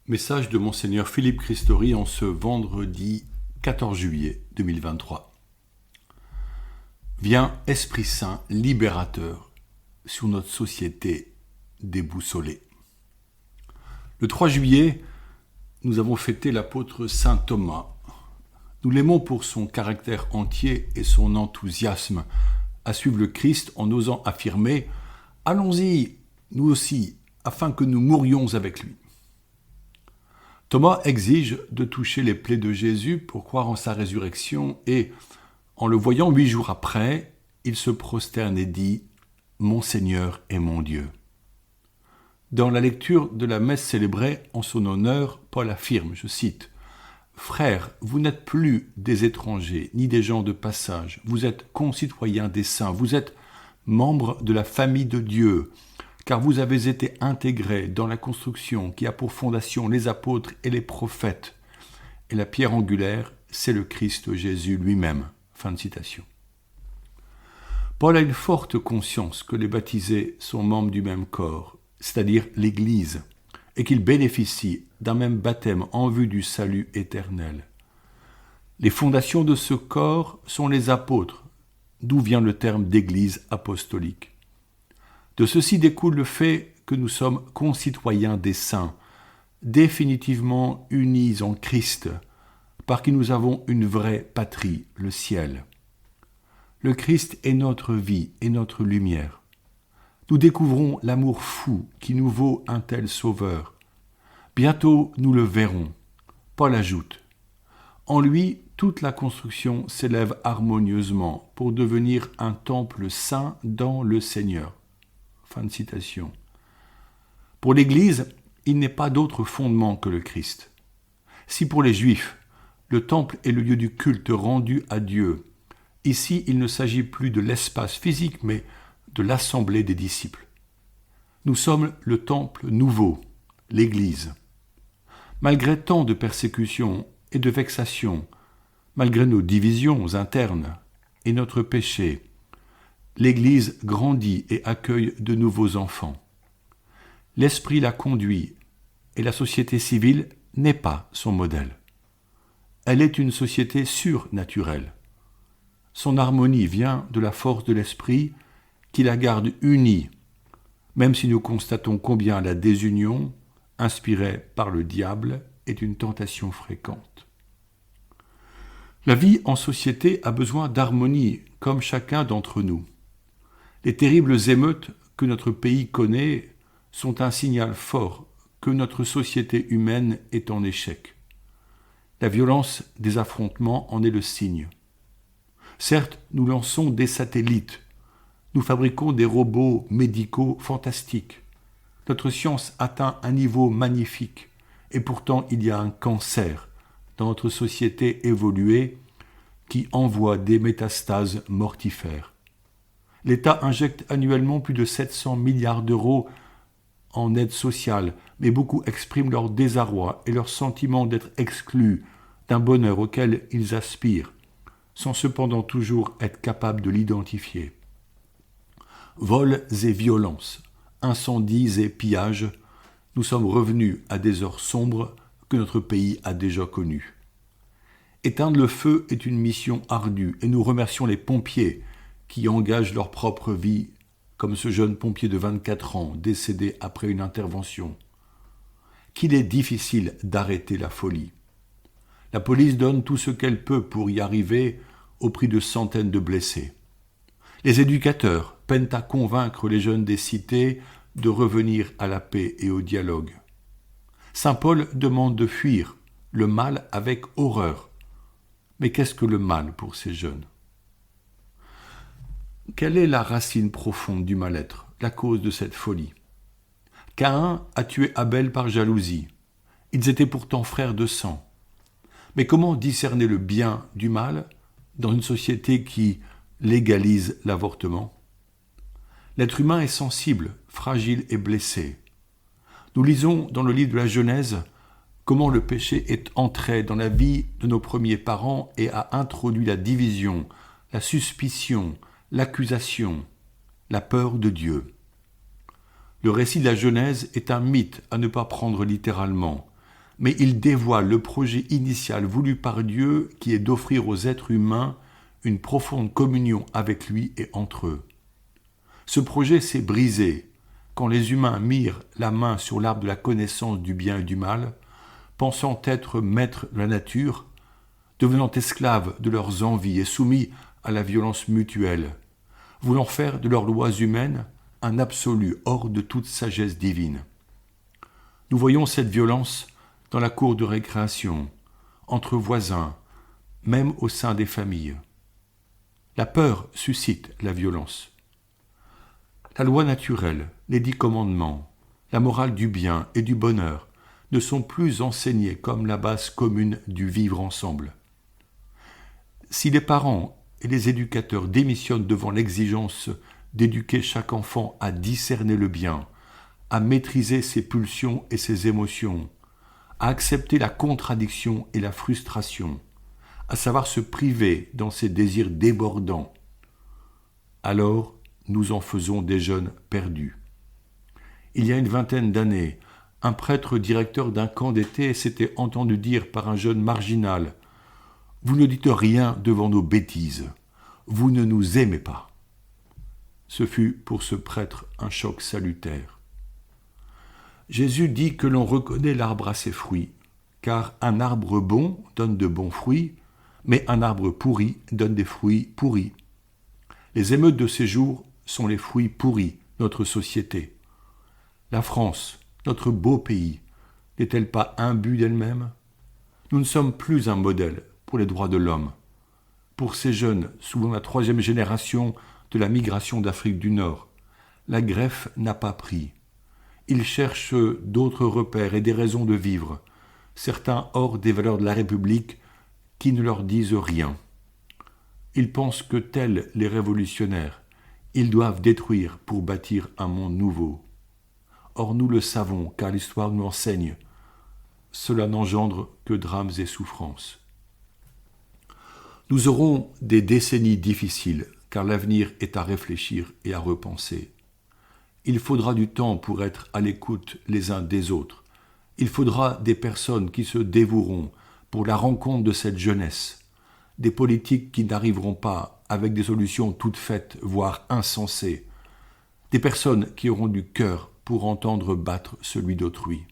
Message de Monseigneur Philippe Christori en ce vendredi 14 juillet 2023. Viens, Esprit Saint, libérateur, sur notre société déboussolée. Le 3 juillet, nous avons fêté l'apôtre Saint Thomas. Nous l'aimons pour son caractère entier et son enthousiasme à suivre le Christ en osant affirmer « Allons-y, nous aussi, afin que nous mourions avec lui ». Thomas exige de toucher les plaies de Jésus pour croire en sa résurrection et, en le voyant 8 jours après, il se prosterne et dit « Mon Seigneur et mon Dieu ». Dans la lecture de la messe célébrée en son honneur, Paul affirme, je cite, « Frères, vous n'êtes plus des étrangers ni des gens de passage, vous êtes concitoyens des saints, vous êtes membres de la famille de Dieu, car vous avez été intégrés dans la construction qui a pour fondation les apôtres et les prophètes. Et la pierre angulaire, c'est le Christ Jésus lui-même. » Fin de citation. Paul a une forte conscience que les baptisés sont membres du même corps, c'est-à-dire l'Église, et qu'ils bénéficient d'un même baptême en vue du salut éternel. Les fondations de ce corps sont les apôtres, d'où vient le terme d'Église apostolique. De ceci découle le fait que nous sommes concitoyens des saints, définitivement unis en Christ, par qui nous avons une vraie patrie, le ciel. Le Christ est notre vie et notre lumière. Nous découvrons l'amour fou qui nous vaut un tel sauveur. Bientôt nous le verrons. Paul ajoute, « En lui, toute la construction s'élève harmonieusement pour devenir un temple saint dans le Seigneur. » Fin de citation. Pour l'Église, il n'est pas d'autre fondement que le Christ. Si pour les Juifs, le temple est le lieu du culte rendu à Dieu, ici il ne s'agit plus de l'espace physique, mais de l'assemblée des disciples. Nous sommes le temple nouveau, l'Église. Malgré tant de persécutions et de vexations, malgré nos divisions internes et notre péché, l'Église grandit et accueille de nouveaux enfants. L'Esprit la conduit et la société civile n'est pas son modèle. Elle est une société surnaturelle. Son harmonie vient de la force de l'Esprit qui la garde unie, même si nous constatons combien la désunion, inspirée par le diable, est une tentation fréquente. La vie en société a besoin d'harmonie, comme chacun d'entre nous. Les terribles émeutes que notre pays connaît sont un signal fort que notre société humaine est en échec. La violence des affrontements en est le signe. Certes, nous lançons des satellites, nous fabriquons des robots médicaux fantastiques. Notre science atteint un niveau magnifique, et pourtant il y a un cancer dans notre société évoluée qui envoie des métastases mortifères. L'État injecte annuellement plus de 700 milliards d'euros en aide sociale, mais beaucoup expriment leur désarroi et leur sentiment d'être exclus d'un bonheur auquel ils aspirent, sans cependant toujours être capables de l'identifier. Vols et violences, incendies et pillages, nous sommes revenus à des heures sombres que notre pays a déjà connues. Éteindre le feu est une mission ardue et nous remercions les pompiers qui engagent leur propre vie, comme ce jeune pompier de 24 ans décédé après une intervention. Qu'il est difficile d'arrêter la folie. La police donne tout ce qu'elle peut pour y arriver au prix de centaines de blessés. Les éducateurs peinent à convaincre les jeunes des cités de revenir à la paix et au dialogue. Saint Paul demande de fuir le mal avec horreur. Mais qu'est-ce que le mal pour ces jeunes ? Quelle est la racine profonde du mal-être, la cause de cette folie ? Caïn a tué Abel par jalousie. Ils étaient pourtant frères de sang. Mais comment discerner le bien du mal dans une société qui légalise l'avortement ? L'être humain est sensible, fragile et blessé. Nous lisons dans le livre de la Genèse comment le péché est entré dans la vie de nos premiers parents et a introduit la division, la suspicion, l'accusation, la peur de Dieu. Le récit de la Genèse est un mythe à ne pas prendre littéralement. mais il dévoile le projet initial voulu par Dieu qui est d'offrir aux êtres humains une profonde communion avec lui et entre eux. Ce projet s'est brisé quand les humains mirent la main sur l'arbre de la connaissance du bien et du mal, pensant être maîtres de la nature, devenant esclaves de leurs envies et soumis à la violence mutuelle, voulant faire de leurs lois humaines un absolu hors de toute sagesse divine. Nous voyons cette violence dans la cour de récréation, entre voisins, même au sein des familles. La peur suscite la violence. La loi naturelle, les 10 commandements, la morale du bien et du bonheur ne sont plus enseignés comme la base commune du vivre ensemble. Si les parents et les éducateurs démissionnent devant l'exigence d'éduquer chaque enfant à discerner le bien, à maîtriser ses pulsions et ses émotions, à accepter la contradiction et la frustration, à savoir se priver dans ses désirs débordants, alors nous en faisons des jeunes perdus. Il y a une vingtaine d'années, un prêtre directeur d'un camp d'été s'était entendu dire par un jeune marginal « Vous ne dites rien devant nos bêtises, vous ne nous aimez pas ». Ce fut pour ce prêtre un choc salutaire. Jésus dit que l'on reconnaît l'arbre à ses fruits, car un arbre bon donne de bons fruits, mais un arbre pourri donne des fruits pourris. Les émeutes de ces jours sont les fruits pourris de notre société. La France, notre beau pays, n'est-elle pas imbue d'elle-même ? Nous ne sommes plus un modèle pour les droits de l'homme. Pour ces jeunes, souvent la 3e génération de la migration d'Afrique du Nord, la greffe n'a pas pris. Ils cherchent d'autres repères et des raisons de vivre, certains hors des valeurs de la République qui ne leur disent rien. Ils pensent que tels les révolutionnaires, ils doivent détruire pour bâtir un monde nouveau. Or nous le savons, car l'histoire nous enseigne. Cela n'engendre que drames et souffrances. Nous aurons des décennies difficiles, car l'avenir est à réfléchir et à repenser. Il faudra du temps pour être à l'écoute les uns des autres. Il faudra des personnes qui se dévoueront pour la rencontre de cette jeunesse, des politiques qui n'arriveront pas avec des solutions toutes faites, voire insensées, des personnes qui auront du cœur pour entendre battre celui d'autrui.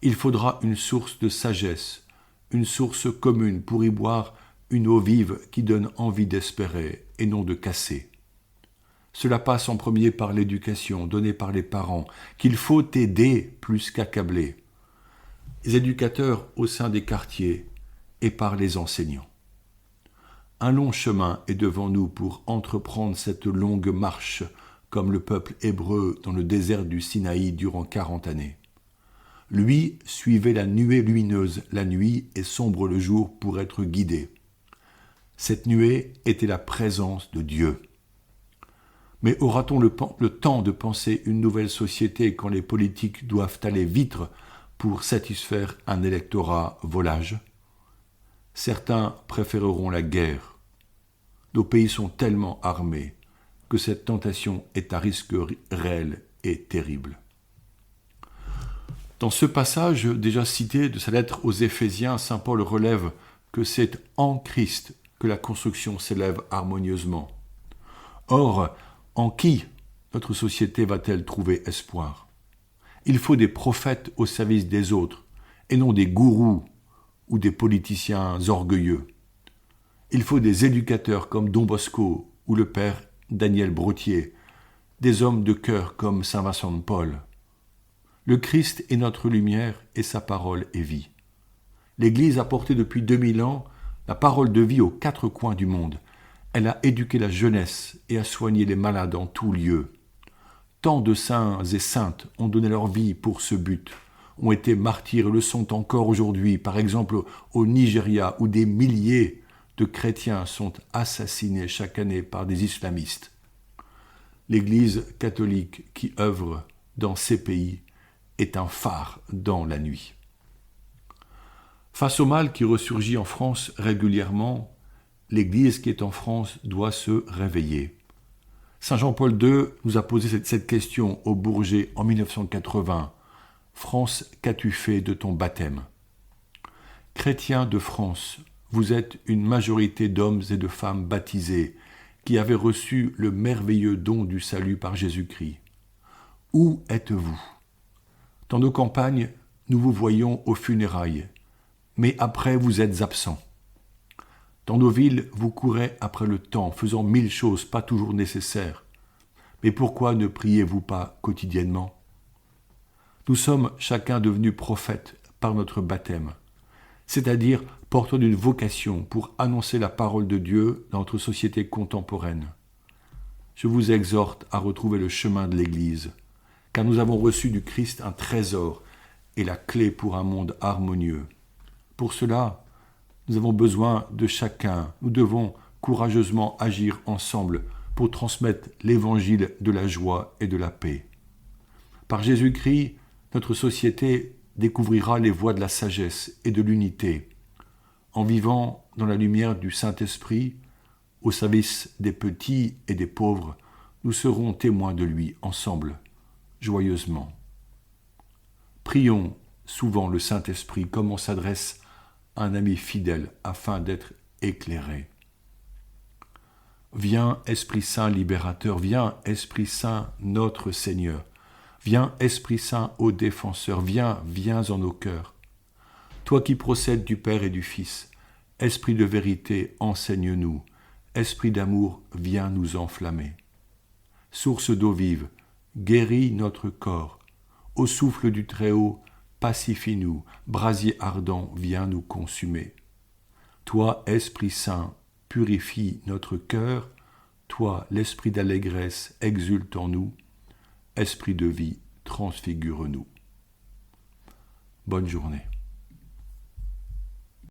Il faudra une source de sagesse, une source commune pour y boire une eau vive qui donne envie d'espérer et non de casser. Cela passe en premier par l'éducation donnée par les parents, qu'il faut aider plus qu'accabler, les éducateurs au sein des quartiers et par les enseignants. Un long chemin est devant nous pour entreprendre cette longue marche comme le peuple hébreu dans le désert du Sinaï durant 40 années. Lui suivait la nuée lumineuse la nuit et sombre le jour pour être guidé. Cette nuée était la présence de Dieu. Mais aura-t-on le temps de penser une nouvelle société quand les politiques doivent aller vite pour satisfaire un électorat volage ? Certains préféreront la guerre. Nos pays sont tellement armés que cette tentation est à risque réel et terrible. Dans ce passage déjà cité de sa lettre aux Éphésiens, saint Paul relève que c'est en Christ que la construction s'élève harmonieusement. Or, en qui notre société va-t-elle trouver espoir ? Il faut des prophètes au service des autres, et non des gourous ou des politiciens orgueilleux. Il faut des éducateurs comme Don Bosco ou le père Daniel Brottier, des hommes de cœur comme saint Vincent de Paul. Le Christ est notre lumière et sa parole est vie. L'Église a porté depuis 2000 ans la parole de vie aux 4 coins du monde. Elle a éduqué la jeunesse et a soigné les malades en tout lieu. Tant de saints et saintes ont donné leur vie pour ce but, ont été martyrs et le sont encore aujourd'hui, par exemple au Nigeria, où des milliers de chrétiens sont assassinés chaque année par des islamistes. L'Église catholique qui œuvre dans ces pays est un phare dans la nuit. Face au mal qui ressurgit en France régulièrement, l'Église qui est en France doit se réveiller. Saint Jean-Paul II nous a posé cette question au Bourget en 1980. France, qu'as-tu fait de ton baptême? Chrétiens de France, vous êtes une majorité d'hommes et de femmes baptisés qui avaient reçu le merveilleux don du salut par Jésus-Christ. Où êtes-vous? Dans nos campagnes, nous vous voyons aux funérailles, mais après vous êtes absents. Dans nos villes, vous courez après le temps, faisant 1000 choses pas toujours nécessaires. Mais pourquoi ne priez-vous pas quotidiennement? Nous sommes chacun devenus prophètes par notre baptême, c'est-à-dire porteurs d'une vocation pour annoncer la parole de Dieu dans notre société contemporaine. Je vous exhorte à retrouver le chemin de l'Église, car nous avons reçu du Christ un trésor et la clé pour un monde harmonieux. Pour cela, nous avons besoin de chacun. Nous devons courageusement agir ensemble pour transmettre l'évangile de la joie et de la paix. Par Jésus-Christ, notre société découvrira les voies de la sagesse et de l'unité. En vivant dans la lumière du Saint-Esprit, au service des petits et des pauvres, nous serons témoins de lui ensemble, joyeusement. Prions souvent le Saint-Esprit comme on s'adresse à un ami fidèle afin d'être éclairé. Viens, Esprit Saint libérateur, viens, Esprit Saint notre Seigneur. Viens, Esprit Saint, ô défenseur, viens en nos cœurs. Toi qui procèdes du Père et du Fils, Esprit de vérité, enseigne-nous. Esprit d'amour, viens nous enflammer. Source d'eau vive, guéris notre corps. Au souffle du Très-Haut, pacifie-nous. Brasier ardent, viens nous consumer. Toi, Esprit Saint, purifie notre cœur. Toi, l'esprit d'allégresse, exulte en nous. Esprit de vie, transfigure-nous. Bonne journée.